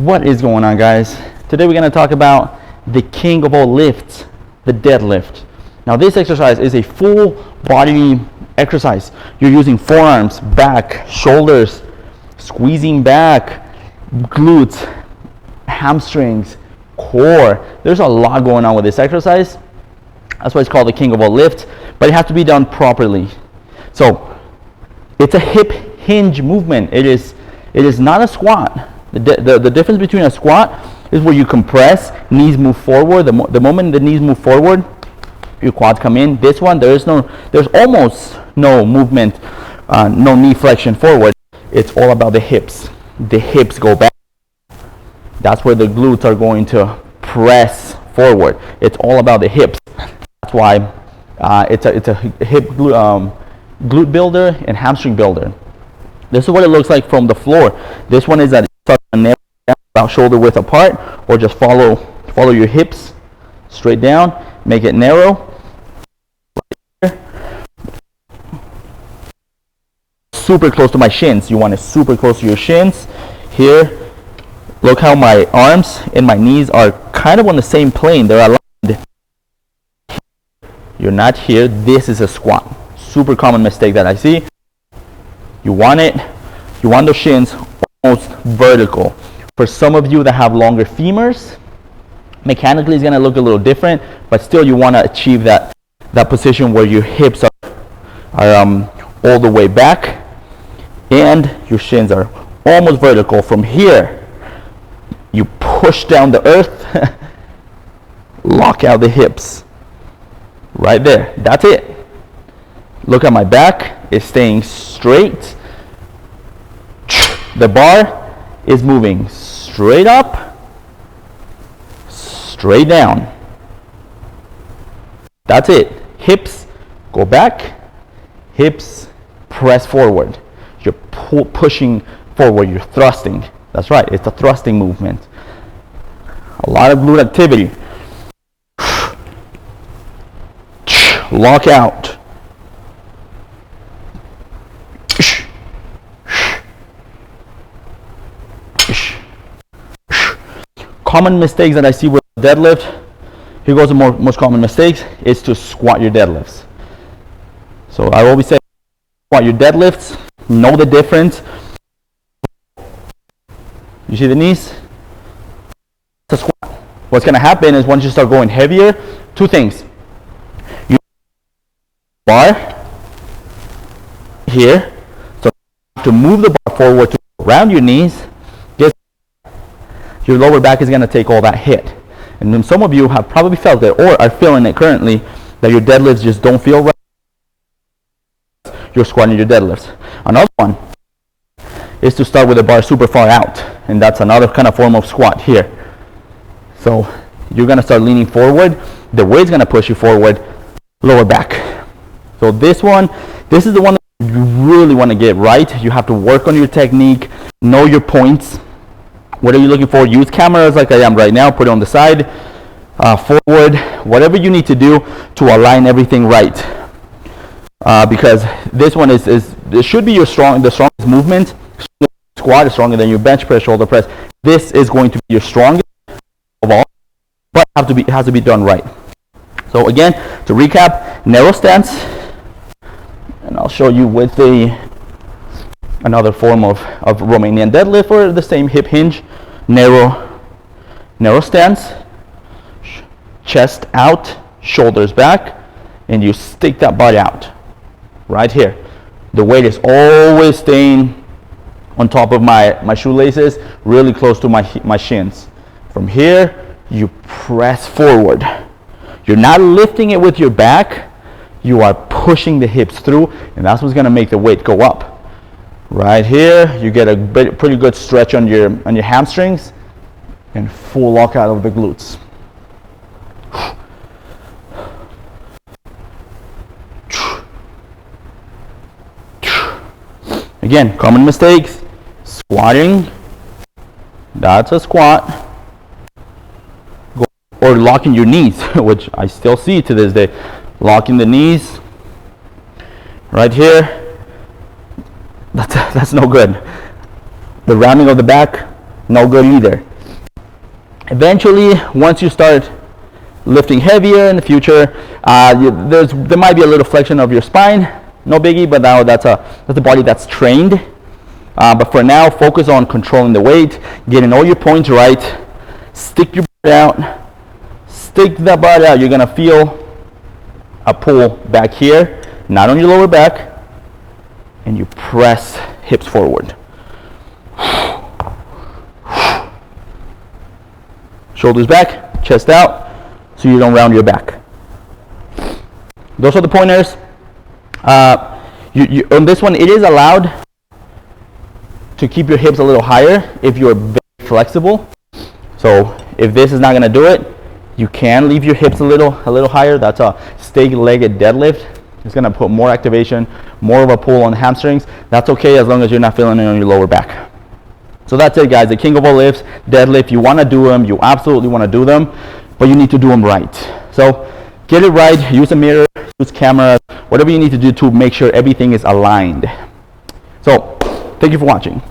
What is going on, guys? Today we're going to talk about the king of all lifts, the deadlift. Now this exercise is a full body exercise. You're using forearms, back, shoulders, squeezing back, glutes, hamstrings, core. There's a lot going on with this exercise. That's why it's called the king of all lifts, but it has to be done properly. So it's a hip hinge movement. It is not a squat. The difference between a squat is where you compress, knees move forward. The moment the knees move forward, your quads come in. This one, there's almost no movement, no knee flexion forward. It's all about the hips. The hips go back. That's where the glutes are going to press forward. It's all about the hips. That's why it's a hip glute builder and hamstring builder. This is what it looks like from the floor. This one is at about shoulder width apart, or just follow your hips straight down, make it narrow. Super close to my shins. You want it super close to your shins. Here, look how my arms and my knees are kind of on the same plane. They're aligned. You're not here. This is a squat. Super common mistake that I see. You want those shins almost vertical. For some of you that have longer femurs, mechanically it's going to look a little different, but still you want to achieve that position where your hips are all the way back and your shins are almost vertical. From here, you push down the earth, lock out the hips. Right there. That's it. Look at my back. It's staying straight. The bar is moving straight up, straight down. That's it. Hips go back, hips press forward. You're pushing forward, you're thrusting. That's right, it's a thrusting movement. A lot of glute activity. Lock out. Common mistakes that I see with deadlift, here goes the most common mistakes, is to squat your deadlifts. So I always say, squat your deadlifts, know the difference. You see the knees? It's a squat. What's going to happen is once you start going heavier, two things. You bar here, so to move the bar forward to around your knees, your lower back is going to take all that hit. And then some of you have probably felt it or are feeling it currently, that your deadlifts just don't feel right. You're squatting your deadlifts. Another one is to start with the bar super far out, and that's another kind of form of squat here. So you're going to start leaning forward. The weight's going to push you forward, lower back. So this is the one that you really want to get right. You have to work on your technique, know your points. What are you looking for? Use cameras like I am right now. Put it on the side, forward, whatever you need to do to align everything right. Because this one it should be the strongest movement. Squat is stronger than your bench press, shoulder press. This is going to be your strongest of all, but it has to be done right. So again, to recap, narrow stance, and I'll show you with another form of Romanian deadlift or the same hip hinge. Narrow stance, chest out, shoulders back, and you stick that butt out right here. The weight is always staying on top of my shoelaces, really close to my shins. From here, you press forward. You're not lifting it with your back, you are pushing the hips through, and that's what's going to make the weight go up. Right here, you get a pretty good stretch on your hamstrings and full lockout of the glutes. Again, common mistakes, squatting, that's a squat, or locking your knees, which I still see to this day. Locking the knees, right here. That's no good. The rounding of the back, no good either. Eventually, once you start lifting heavier in the future, there might be a little flexion of your spine. No biggie, but now that's a body that's trained. But for now, focus on controlling the weight, getting all your points right. Stick your butt out. Stick the butt out. You're gonna feel a pull back here, not on your lower back, and you press hips forward. Shoulders back, chest out, so you don't round your back. Those are the pointers. On this one, it is allowed to keep your hips a little higher if you're very flexible. So if this is not going to do it, you can leave your hips a little higher. That's a stay-legged deadlift. It's going to put more activation, more of a pull on the hamstrings. That's okay as long as you're not feeling it on your lower back. So that's it, guys. The king of all lifts, deadlift. You want to do them. You absolutely want to do them, but you need to do them right. So get it right. Use a mirror, use cameras, whatever you need to do to make sure everything is aligned. So thank you for watching.